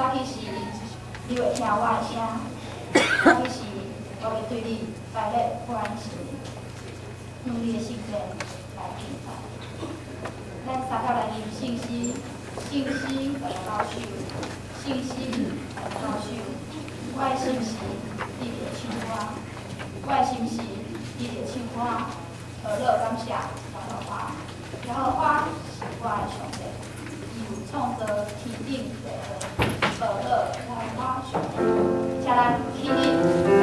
早起时你会听我的声，早起时我会对你摆热关心，用你的信任来平凡。咱三角来念信息，信息来到手，信息来到手。我的心是你的唱歌，我的心是你的唱歌。何乐感谢耶和华，耶和华是我的上帝，伊有创造天顶地下。何乐耶和华上帝，请咱起立来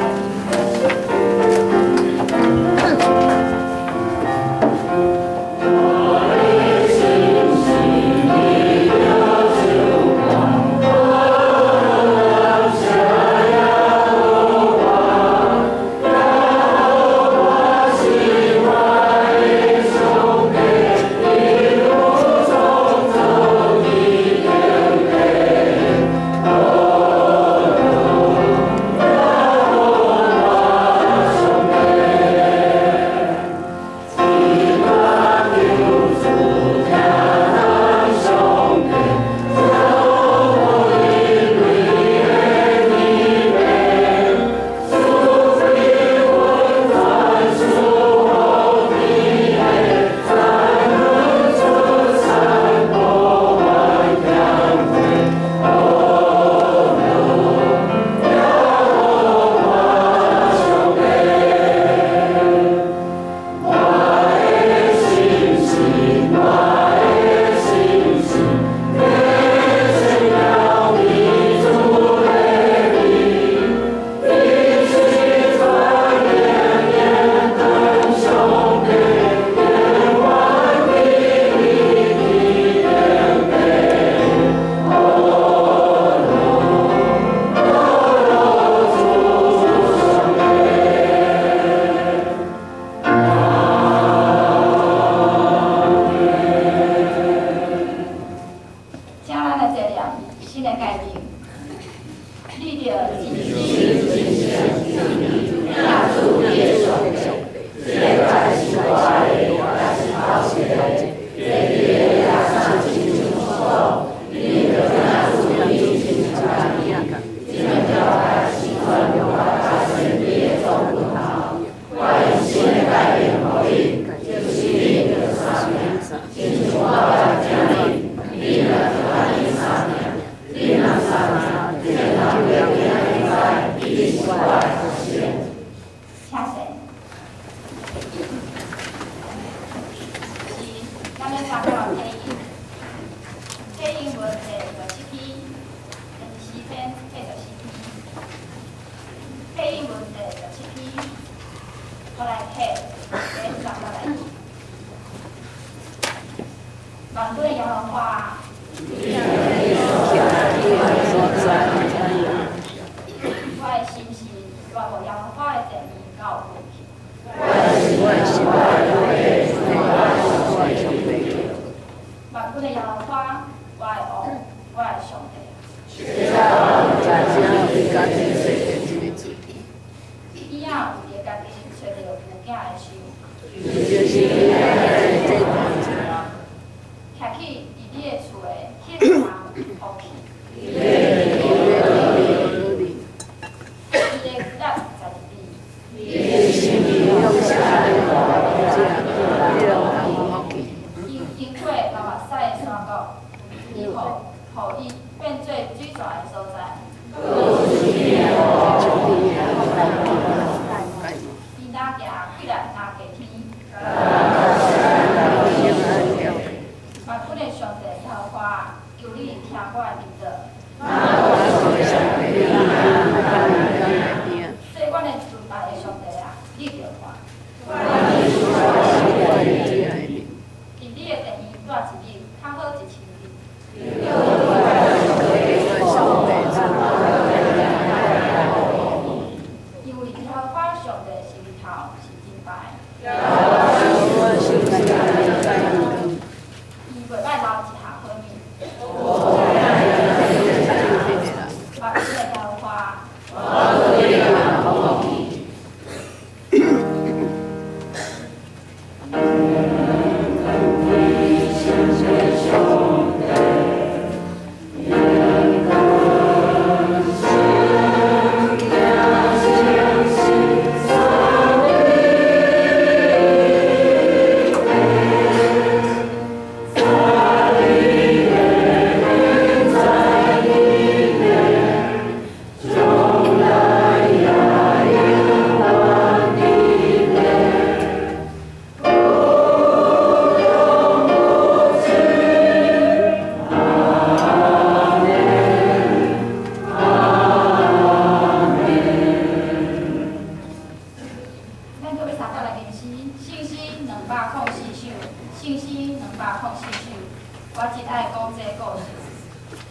Hallelujah.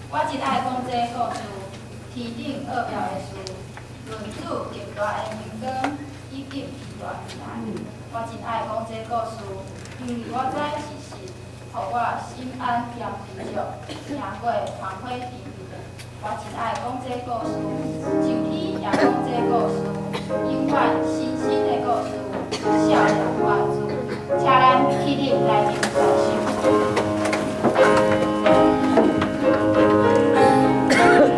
我真爱讲这个故事，天顶奥妙的事，论主极大的明光，以及巨大平安。我真爱讲这个故事，因为我知事实，互我心安兼知足，行过繁花地面。我真爱讲这个故事，上天也讲这个故事，永远新鲜的故事，笑脸万主。请咱起立来领受圣。Amen.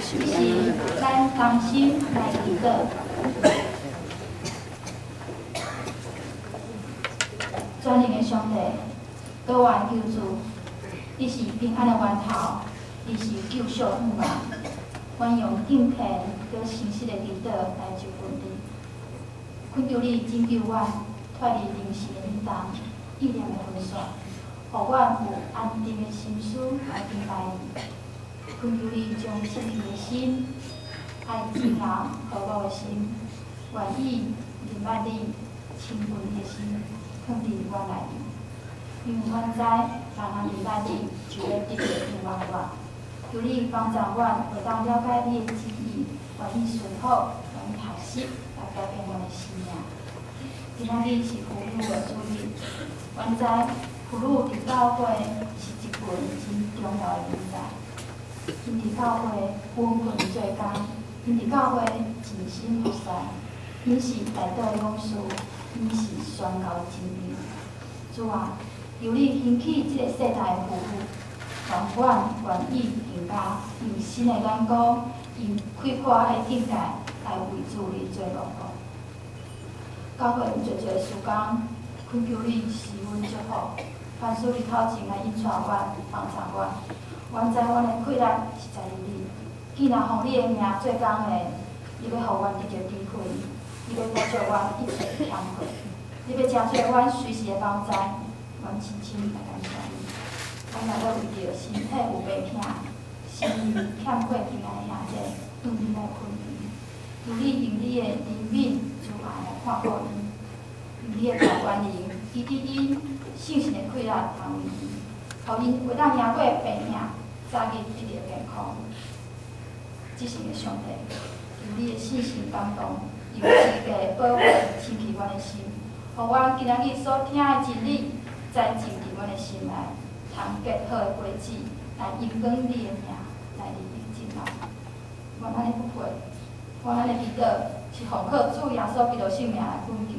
是咱同心来祈祷。全能的上帝，多元救助，你是平安的源头，你是救赎的母啊！愿用敬虔搁诚实的祈祷来求问你，恳求你拯救我，脱离临时的引导，意念的分散，互我有安定的心思来敬拜你。恳求你将圣洁的心、爱自由、和睦的心、愿意明白你、亲近的心，放伫我内面。因为阮知，人若明白你，就会得到永远我。求你帮助我，会当了解你的旨意，愿意顺服，愿意学习，来改变我的生命。今仔日是妇女的主日，阮知妇女伫教会是一群真重要的人才。因伫教会温困做工，因伫教会尽心服侍，因是内道的勇士，因是宣告的真理。主啊！由你兴起这个世代的妇女，让阮愿意更加用新的眼光，用开阔的境界来为主你做劳动。教会有侪事工，恳求你施阮祝福，凡事你头前来引带阮、帮助阮。阮知阮的困难是在于你，既然互你的名做工的，你要互阮得到智慧，你要帮助阮一切的欠缺，你要成就阮随时的帮助。阮深深来感谢你，阮若要为着身体有病痛、心灵欠缺平安的兄弟，向你来恳求，求你用你的怜悯、慈爱来看顾因，用你的大权灵医治因性情的困难，安慰因，互因会当赢过病痛，早日得到健康。即神的上帝，用你的信心感动，用智慧保护、牵起阮的心，互阮今仔日所听的真理。在进入阮的心内，通结好的果子，来引光你的名，来立定进来。愿咱的不配，愿咱的祈祷是奉靠主耶稣基督圣名来恳求。